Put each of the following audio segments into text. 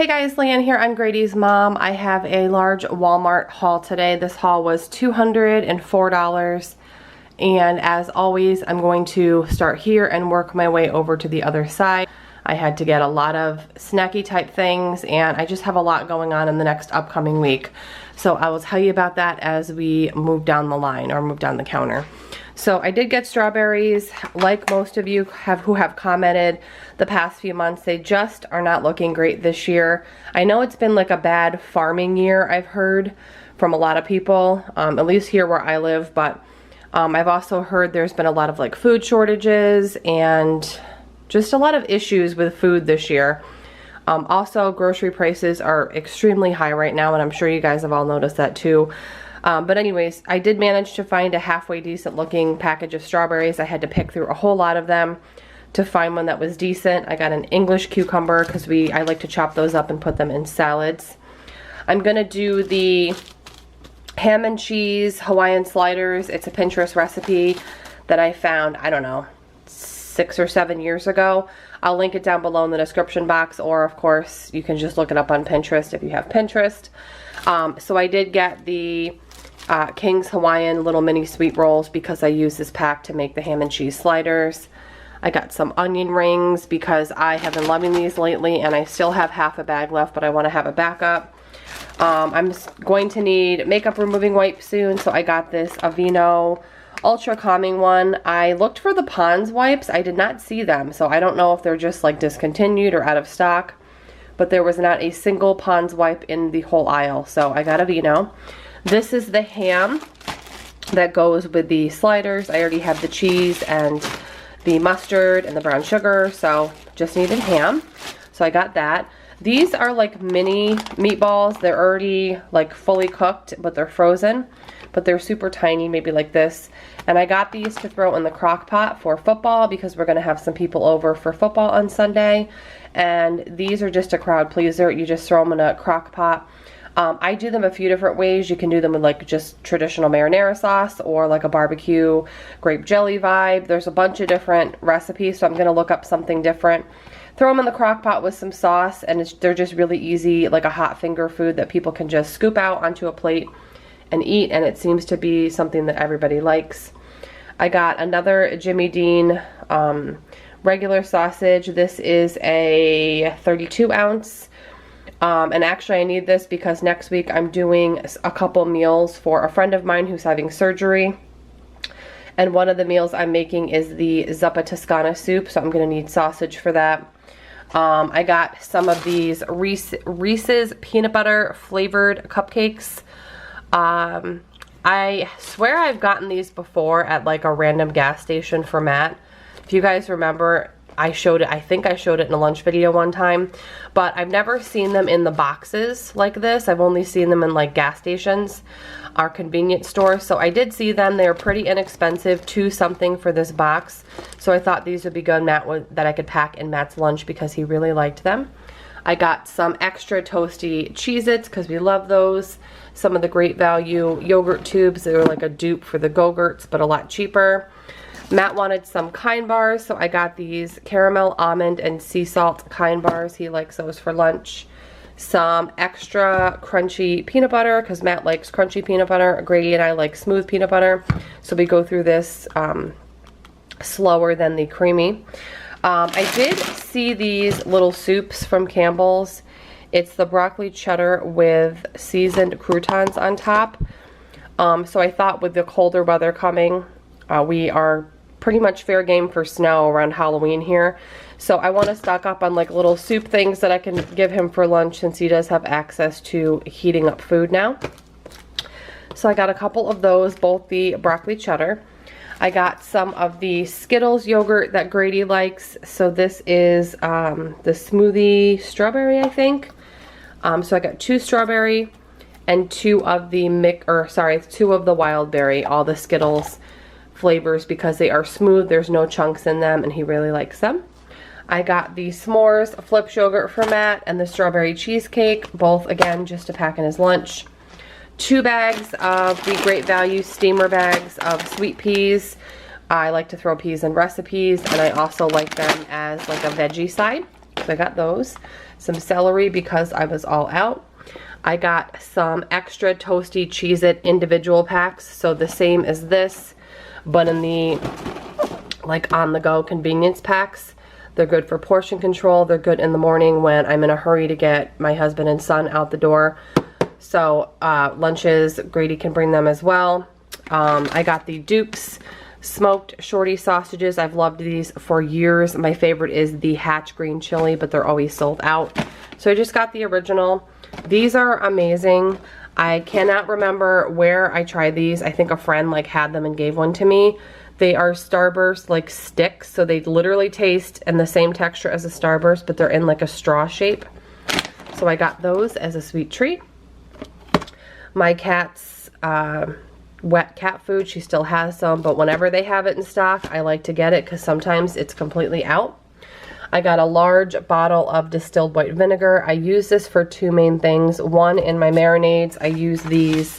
Hey guys, Leanne here on Grady's Mom. I have a large Walmart haul today. This haul was $204, and as always, I'm going to start here and work my way over to the other side. I had to get a lot of snacky type things, and I just have a lot going on in the next upcoming week. So I will tell you about that as we move down the line, or move down the counter. So I did get strawberries. Like most of you who have commented the past few months, they just are not looking great this year. I know it's been like a bad farming year, I've heard from a lot of people, at least here where I live, but I've also heard there's been a lot of like food shortages and just a lot of issues with food this year. Also, grocery prices are extremely high right now, and I'm sure you guys have all noticed that too. But anyways, I did manage to find a halfway decent looking package of strawberries. I had to pick through a whole lot of them to find one that was decent. I got an English cucumber because I like to chop those up and put them in salads. I'm gonna do the ham and cheese Hawaiian sliders. It's a Pinterest recipe that I found, I don't know, 6 or 7 years ago. I'll link it down below in the description box, or of course you can just look it up on Pinterest if you have Pinterest. So I did get the King's Hawaiian little mini sweet rolls because I use this pack to make the ham and cheese sliders. I got some onion rings because I have been loving these lately, and I still have half a bag left, but I want to have a backup. I'm going to need makeup removing wipes soon, so I got this Aveeno Ultra Calming one. I looked for the Pond's wipes. I did not see them, so I don't know if they're just like discontinued or out of stock, but there was not a single Pond's wipe in the whole aisle, so I got Aveeno. This is the ham that goes with the sliders. I already have the cheese and the mustard and the brown sugar, so just needed ham. So I got that. These are like mini meatballs. They're already like fully cooked, but they're frozen. But they're super tiny, maybe like this. And I got these to throw in the crock pot for football because we're gonna have some people over for football on Sunday. And these are just a crowd pleaser. You just throw them in a crock pot. I do them a few different ways. You can do them with like just traditional marinara sauce or like a barbecue grape jelly vibe. There's a bunch of different recipes, so I'm gonna look up something different. Throw them in the crock pot with some sauce, and they're just really easy, like a hot finger food that people can just scoop out onto a plate and eat, and it seems to be something that everybody likes. I got another Jimmy Dean regular sausage. This is a 32 ounce. And actually I need this because next week I'm doing a couple meals for a friend of mine who's having surgery. And one of the meals I'm making is the Zuppa Toscana soup, so I'm going to need sausage for that. I got some of these Reese's peanut butter flavored cupcakes. I swear I've gotten these before at like a random gas station for Matt. If you guys remember, I think I showed it in a lunch video one time, but I've never seen them in the boxes like this. I've only seen them in like gas stations or convenience stores. So I did see them. They were pretty inexpensive, $2 something for this box. So I thought these would be good that I could pack in Matt's lunch because he really liked them. I got some extra toasty Cheez-Its because we love those. Some of the Great Value yogurt tubes. They were like a dupe for the Go-Gurts, but a lot cheaper. Matt wanted some Kind bars, so I got these caramel, almond, and sea salt Kind bars. He likes those for lunch. Some extra crunchy peanut butter, because Matt likes crunchy peanut butter. Grady and I like smooth peanut butter, so we go through this slower than the creamy. I did see these little soups from Campbell's. It's the broccoli cheddar with seasoned croutons on top. So I thought with the colder weather coming, we are pretty much fair game for snow around Halloween here. So I want to stock up on like little soup things that I can give him for lunch since he does have access to heating up food now. So I got a couple of those, both the broccoli cheddar. I got some of the Skittles yogurt that Grady likes. So this is the smoothie strawberry, I think. So I got 2 strawberry and 2 of the two of the wild berry, all the Skittles flavors because they are smooth. There's no chunks in them, and he really likes them. I got the s'mores flip yogurt for Matt and the strawberry cheesecake, both again just to pack in his lunch. 2 bags of the Great Value steamer bags of sweet peas. I like to throw peas in recipes, and I also like them as like a veggie side. So I got those. Some celery because I was all out. I got some extra toasty Cheez-It individual packs. So the same as this, but in the like on-the-go convenience packs. They're good for portion control. They're good in the morning when I'm in a hurry to get my husband and son out the door. So lunches, Grady can bring them as well. I got the Duke's smoked shorty sausages. I've loved these for years. My favorite is the Hatch green chili, but they're always sold out. So I just got the original. These are amazing. I cannot remember where I tried these. I think a friend like had them and gave one to me. They are Starburst like sticks, so they literally taste and the same texture as a Starburst, but they're in like a straw shape. So I got those as a sweet treat. My cat's wet cat food, she still has some, but whenever they have it in stock, I like to get it because sometimes it's completely out. I got a large bottle of distilled white vinegar. I use this for two main things. One, in my marinades, I use these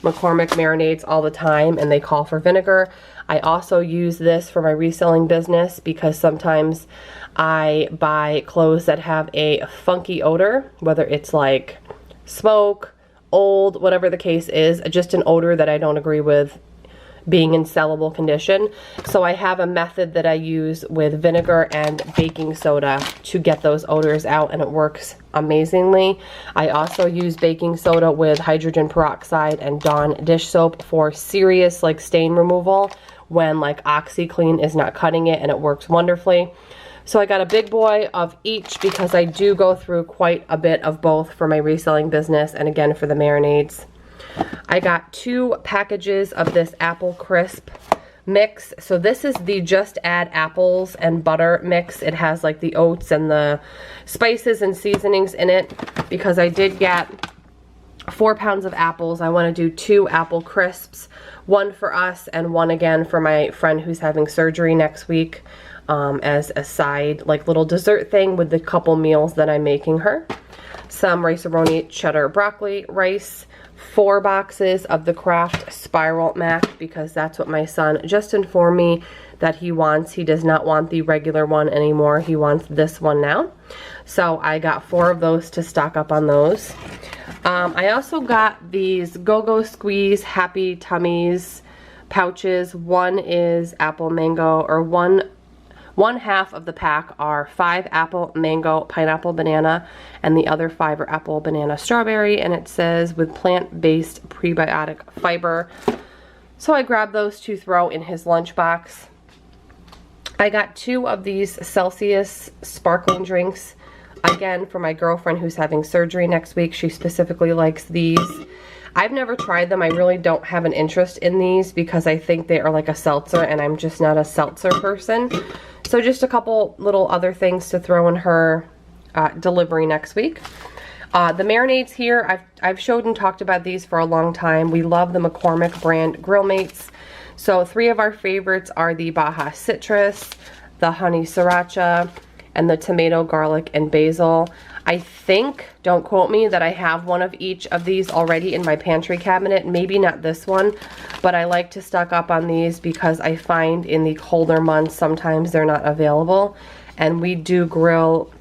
McCormick marinades all the time and they call for vinegar. I also use this for my reselling business because sometimes I buy clothes that have a funky odor, whether it's like smoke, old, whatever the case is, just an odor that I don't agree with being in sellable condition. So I have a method that I use with vinegar and baking soda to get those odors out, and it works amazingly. I also use baking soda with hydrogen peroxide and Dawn dish soap for serious like stain removal when like OxyClean is not cutting it, and it works wonderfully. So I got a big boy of each because I do go through quite a bit of both for my reselling business and again for the marinades. I got 2 packages of this apple crisp mix. So this is the just add apples and butter mix. It has like the oats and the spices and seasonings in it because I did get 4 pounds of apples. I want to do 2 apple crisps, one for us and one again for my friend who's having surgery next week as a side, like little dessert thing with the couple meals that I'm making her. Some Rice-A-Roni cheddar broccoli rice, 4 boxes of the Kraft Spiral Mac because that's what my son just informed me that he wants. He does not want the regular one anymore. He wants this one now. So I got 4 of those to stock up on those. I also got these Go-Go Squeeze Happy Tummies pouches. One is apple mango, or one half of the pack are 5 apple, mango, pineapple, banana, and the other 5 are apple, banana, strawberry, and it says with plant-based prebiotic fiber. So I grabbed those to throw in his lunchbox. I got 2 of these Celsius sparkling drinks, again for my girlfriend who's having surgery next week. She specifically likes these. I've never tried them. I really don't have an interest in these because I think they are like a seltzer and I'm just not a seltzer person. So just a couple little other things to throw in her delivery next week. The marinades here, I've showed and talked about these for a long time. We love the McCormick brand Grill Mates. So 3 of our favorites are the Baja Citrus, the Honey Sriracha, and the Tomato, Garlic, and Basil. I think, don't quote me, that I have one of each of these already in my pantry cabinet. Maybe not this one, but I like to stock up on these because I find in the colder months sometimes they're not available. And we do grill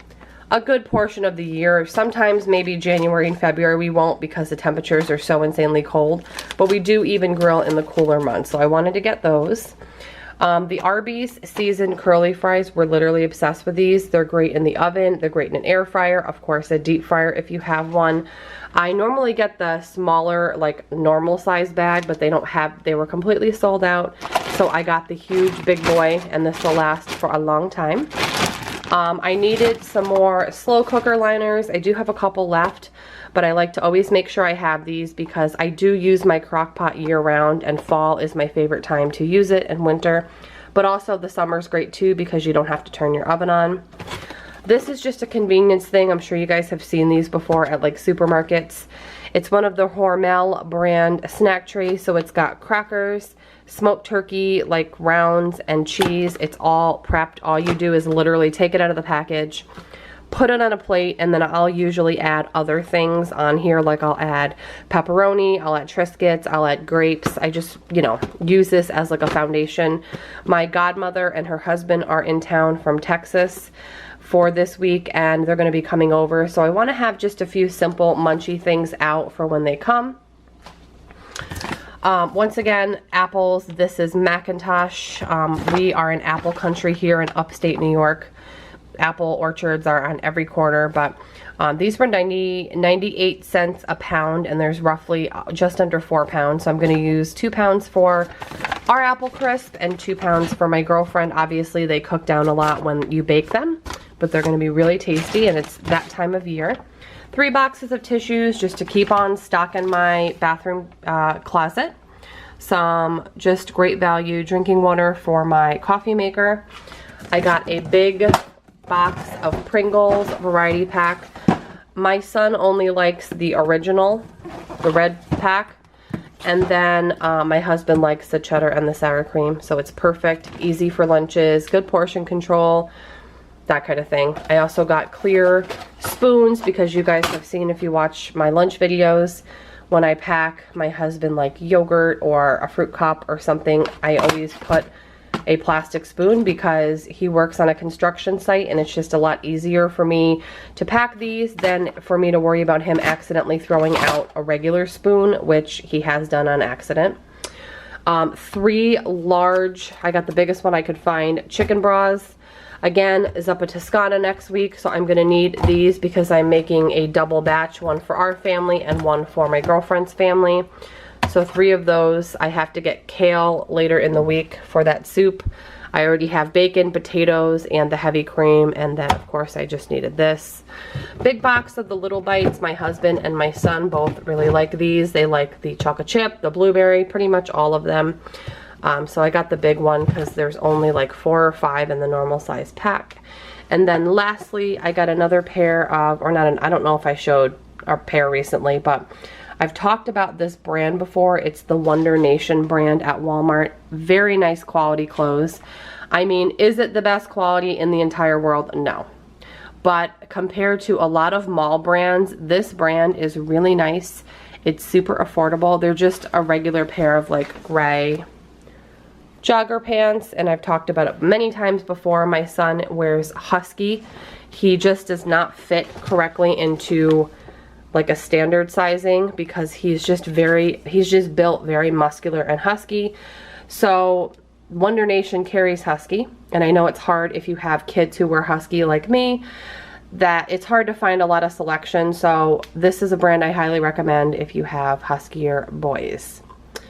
a good portion of the year. Sometimes maybe January and February we won't because the temperatures are so insanely cold. But we do even grill in the cooler months. So I wanted to get those. The Arby's seasoned curly fries, we're literally obsessed with these. They're great in the oven, they're great in an air fryer, of course a deep fryer if you have one. I normally get the smaller, like normal size bag, but they were completely sold out. So I got the huge big boy, and this will last for a long time. I needed some more slow cooker liners. I do have a couple left, but I like to always make sure I have these because I do use my crock pot year round, and fall is my favorite time to use it, and winter. But also the summer's great too because you don't have to turn your oven on. This is just a convenience thing. I'm sure you guys have seen these before at like supermarkets. It's one of the Hormel brand snack trays, so it's got crackers, smoked turkey, like rounds, and cheese. It's all prepped. All you do is literally take it out of the package, put it on a plate, and then I'll usually add other things on here, like I'll add pepperoni, I'll add Triscuits, I'll add grapes. I just, you know, use this as like a foundation. My godmother and her husband are in town from Texas for this week, and they're going to be coming over, so I want to have just a few simple munchy things out for when they come. Once again, apples. This is Macintosh. We are in apple country here in upstate New York. Apple orchards are on every corner, but these were 98 cents a pound, and there's roughly just under 4 pounds. So I'm going to use 2 pounds for our apple crisp and 2 pounds for my girlfriend. Obviously, they cook down a lot when you bake them, but they're going to be really tasty, and it's that time of year. 3 boxes of tissues just to keep on stock in my bathroom closet. Some just great value drinking water for my coffee maker. I got a big box of Pringles variety pack. My son only likes the original, the red pack, and then my husband likes the cheddar and the sour cream, so it's perfect, easy for lunches, good portion control, that kind of thing. I also got clear spoons because you guys have seen, if you watch my lunch videos, when I pack my husband like yogurt or a fruit cup or something, I always put a plastic spoon because he works on a construction site, and it's just a lot easier for me to pack these than for me to worry about him accidentally throwing out a regular spoon, which he has done on accident. 3 large, I got the biggest one I could find, chicken bras. Again, Zuppa Toscana next week, so I'm going to need these because I'm making a double batch, one for our family and one for my girlfriend's family. So 3 of those. I have to get kale later in the week for that soup. I already have bacon, potatoes, and the heavy cream, and then of course I just needed this. Big box of the Little Bites. My husband and my son both really like these. They like the chocolate chip, the blueberry, pretty much all of them. So I got the big one because there's only like 4 or 5 in the normal size pack. And then lastly, I got another pair of, or not, I don't know if I showed a pair recently, but I've talked about this brand before. It's the Wonder Nation brand at Walmart. Very nice quality clothes. I mean, is it the best quality in the entire world? No. But compared to a lot of mall brands, this brand is really nice. It's super affordable. They're just a regular pair of like gray jogger pants, and I've talked about it many times before. My son wears husky. He just does not fit correctly into like a standard sizing because he's just built very muscular and husky. So Wonder Nation carries husky, and I know it's hard if you have kids who wear husky like me, that it's hard to find a lot of selection. So this is a brand I highly recommend if you have huskier boys,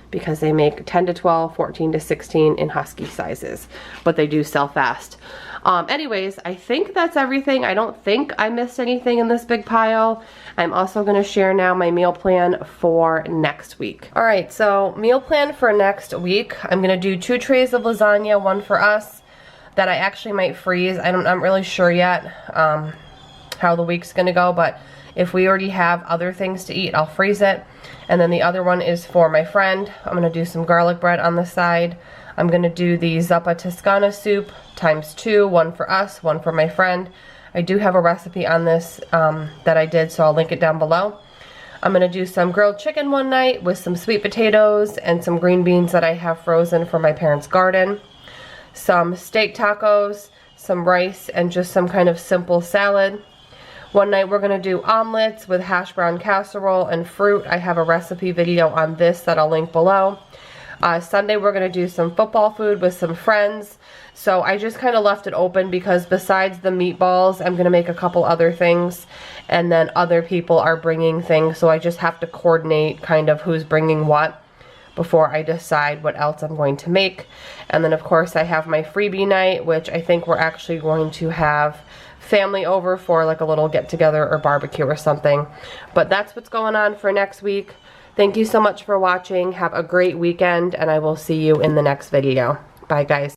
because they make 10 to 12, 14 to 16 in husky sizes, but they do sell fast. Anyways, I think that's everything. I don't think I missed anything in this big pile. I'm also going to share now my meal plan for next week. All right, so meal plan for next week. I'm going to do 2 trays of lasagna, one for us that I actually might freeze. I'm not really sure yet how the week's going to go, but if we already have other things to eat, I'll freeze it. And then the other one is for my friend. I'm going to do some garlic bread on the side. I'm going to do the Zuppa Toscana soup ×2, one for us, one for my friend. I do have a recipe on this that I did, so I'll link it down below. I'm going to do some grilled chicken one night with some sweet potatoes and some green beans that I have frozen from my parents' garden. Some steak tacos, some rice, and just some kind of simple salad. One night we're going to do omelets with hash brown casserole and fruit. I have a recipe video on this that I'll link below. Sunday we're going to do some football food with some friends. So I just kind of left it open because besides the meatballs, I'm going to make a couple other things. And then other people are bringing things. So I just have to coordinate kind of who's bringing what before I decide what else I'm going to make. And then of course I have my freebie night, which I think we're actually going to have family over for like a little get together or barbecue or something. But that's what's going on for next week. Thank you so much for watching. Have a great weekend, and I will see you in the next video. Bye guys.